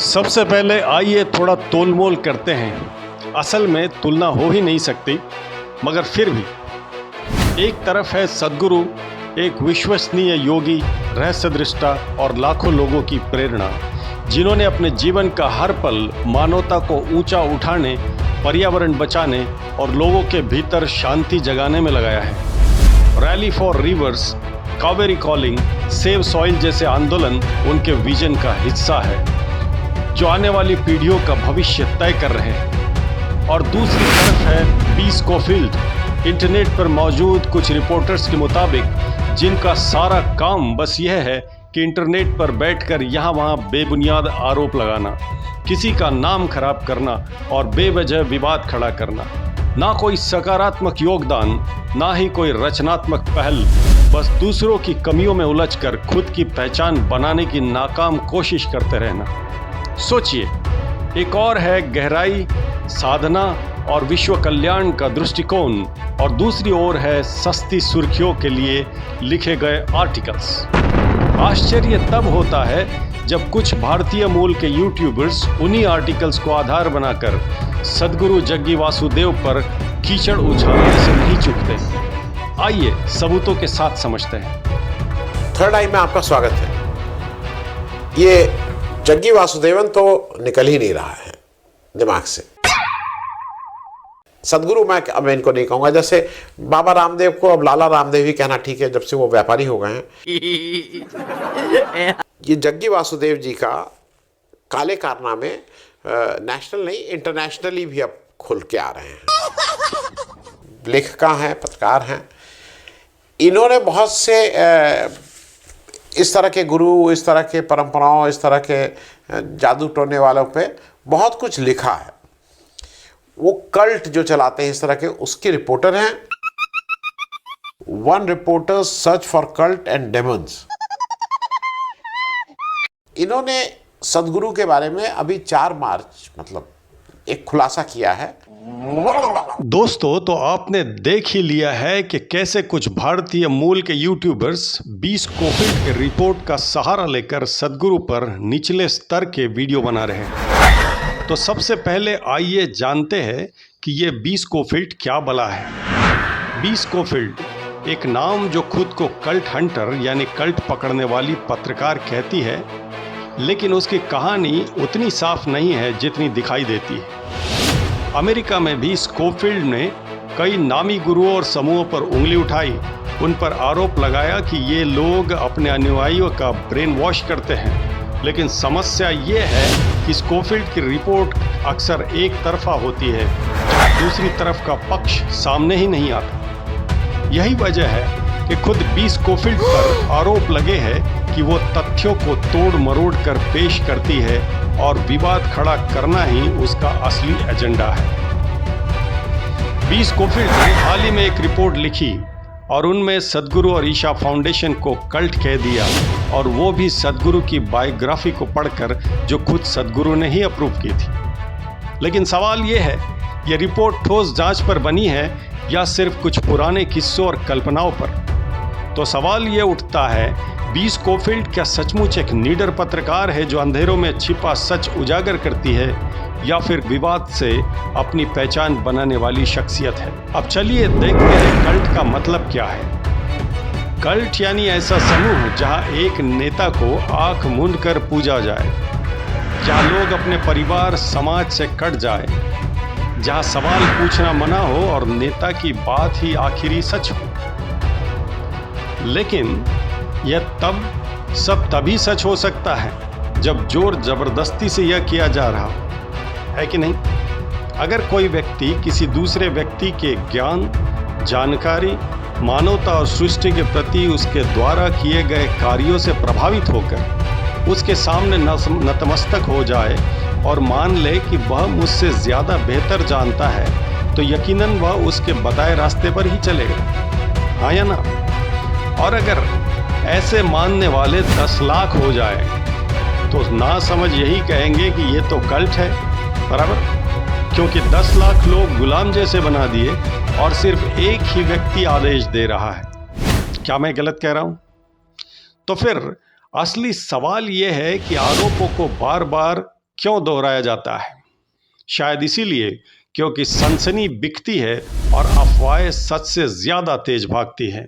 सबसे पहले आइए थोड़ा तोलमोल करते हैं। असल में तुलना हो ही नहीं सकती, मगर फिर भी एक तरफ है सद्गुरु, एक विश्वसनीय योगी, रहस्यदृष्टा और लाखों लोगों की प्रेरणा, जिन्होंने अपने जीवन का हर पल मानवता को ऊंचा उठाने, पर्यावरण बचाने और लोगों के भीतर शांति जगाने में लगाया है। Rally for reverse, Kaveri calling, save soil जैसे आंदोलन उनके विजन का हिस्सा है, जो आने वाली पीढ़ियों का भविष्य तय कर रहे हैं। और दूसरी तरफ है बी स्कोफील्ड, इंटरनेट पर मौजूद कुछ रिपोर्टर्स के मुताबिक, जिनका सारा काम बस यह है कि इंटरनेट पर बैठकर यहाँ वहाँ बेबुनियाद आरोप लगाना, किसी का नाम खराब करना और बेवजह विवाद खड़ा करना। ना कोई सकारात्मक योगदान, ना ही कोई रचनात्मक पहल, बस दूसरों की कमियों में उलझकर खुद की पहचान बनाने की नाकाम कोशिश करते रहना। सोचिए, एक और है गहराई, साधना और विश्व कल्याण का दृष्टिकोण, और दूसरी ओर है सस्ती सुर्खियों के लिए लिखे गए आर्टिकल्स। आश्चर्य तब होता है जब कुछ भारतीय मूल के यूट्यूबर्स उन्हीं आर्टिकल्स को आधार बनाकर सद्गुरु जग्गी वासुदेव पर कीचड़ उछालने से नहीं चूकते। आइए सबूतों के साथ समझते हैं। थर्ड आई में आपका स्वागत है। ये जग्गी वासुदेवन तो निकल ही नहीं रहा है दिमाग से। सदगुरु मैं अब इनको नहीं कहूंगा, जैसे बाबा रामदेव को अब लाला रामदेव ही कहना ठीक है, जब से वो व्यापारी हो गए हैं। ये जग्गी वासुदेव जी का काले कारनामे नेशनल नहीं, इंटरनेशनली भी अब खुल के आ रहे हैं। लेखिका हैं, पत्रकार हैं। इन्होंने बहुत से इस तरह के गुरु, इस तरह के परंपराओं, इस तरह के जादू टोने वालों पे बहुत कुछ लिखा है। वो कल्ट जो चलाते हैं इस तरह के, उसके रिपोर्टर हैं। One reporter search for cult and Demons. इन्होंने सदगुरु के बारे में अभी 4 मार्च मतलब एक खुलासा किया है। दोस्तों, तो आपने देख ही लिया है कि कैसे कुछ भारतीय मूल के यूट्यूबर्स बी स्कोफील्ड के रिपोर्ट का सहारा लेकर सद्गुरु पर निचले स्तर के वीडियो बना रहे हैं। तो सबसे पहले आइए जानते हैं कि ये बी स्कोफील्ड क्या बला है। बी स्कोफील्ड एक नाम जो खुद को कल्ट हंटर यानी कल्ट पकड़ने वाली पत्रकार कहती है, लेकिन उसकी कहानी उतनी साफ नहीं है जितनी दिखाई देती है। अमेरिका में भी स्कोफील्ड ने कई नामी गुरुओं और समूहों पर उंगली उठाई, उन पर आरोप लगाया कि ये लोग अपने अनुयायियों का ब्रेन वॉश करते हैं। लेकिन समस्या ये है कि स्कोफील्ड की रिपोर्ट अक्सर एक तरफा होती है, दूसरी तरफ का पक्ष सामने ही नहीं आता। यही वजह है कि खुद बी स्कोफील्ड पर आरोप लगे हैं कि वो तथ्यों को तोड़ मरोड़ कर पेश करती है और विवाद खड़ा करना ही उसका असली एजेंडा है। बी स्कोफील्ड ने हाल ही में एक रिपोर्ट लिखी और उनमें सद्गुरु और ईशा फाउंडेशन को कल्ट कह दिया, और वो भी सद्गुरु की बायोग्राफी को पढ़कर, जो खुद सद्गुरु ने ही अप्रूव की थी। लेकिन सवाल ये है, ये रिपोर्ट ठोस जांच पर बनी है या सिर्फ कुछ पुराने किस्सों और कल्पनाओं पर? तो सवाल ये उठता है, बी स्कोफील्ड क्या सचमुच एक निडर पत्रकार है जो अंधेरों में छिपा सच उजागर करती है, या फिर विवाद से अपनी पहचान बनाने वाली शख्सियत है? अब चलिए देखते हैं कल्ट का मतलब क्या है। कल्ट यानी ऐसा समूह जहां एक नेता को आंख मूंद कर पूजा जाए, जहां लोग अपने परिवार समाज से कट जाए, जहां सवाल पूछना मना हो और नेता की बात ही आखिरी सच हो। लेकिन यह तभी सच हो सकता है जब जोर जबरदस्ती से यह किया जा रहा है कि नहीं। अगर कोई व्यक्ति किसी दूसरे व्यक्ति के ज्ञान, जानकारी, मानवता और सृष्टि के प्रति उसके द्वारा किए गए कार्यों से प्रभावित होकर उसके सामने नतमस्तक हो जाए और मान ले कि वह मुझसे ज़्यादा बेहतर जानता है, तो यकीनन वह उसके बताए रास्ते पर ही चलेगा, हाँ या ना? और अगर ऐसे मानने वाले 10 लाख हो जाए तो ना समझ यही कहेंगे कि ये तो कल्ट है, बराबर? क्योंकि 10 लाख लोग गुलाम जैसे बना दिए और सिर्फ एक ही व्यक्ति आदेश दे रहा है। क्या मैं गलत कह रहा हूं? तो फिर असली सवाल ये है कि आरोपों को बार बार क्यों दोहराया जाता है? शायद इसीलिए क्योंकि सनसनी बिकती है और अफवाहें सच से ज़्यादा तेज भागती हैं।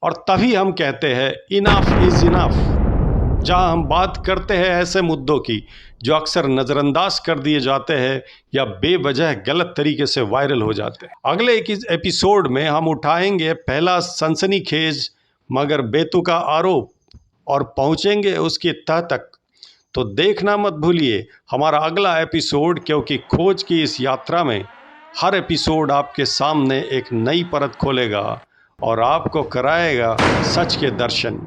और तभी हम कहते हैं इनफ इज़ इनफ, जहां हम बात करते हैं ऐसे मुद्दों की जो अक्सर नज़रअंदाज कर दिए जाते हैं या बेवजह गलत तरीके से वायरल हो जाते हैं। अगले एक एपिसोड में हम उठाएंगे पहला सनसनीखेज मगर बेतुका आरोप और पहुंचेंगे उसकी तह तक। तो देखना मत भूलिए हमारा अगला एपिसोड, क्योंकि खोज की इस यात्रा में हर एपिसोड आपके सामने एक नई परत खोलेगा और आपको कराएगा सच के दर्शन।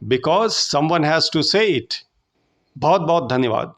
बिकॉज समवन हैज़ टू से इट। बहुत बहुत धन्यवाद।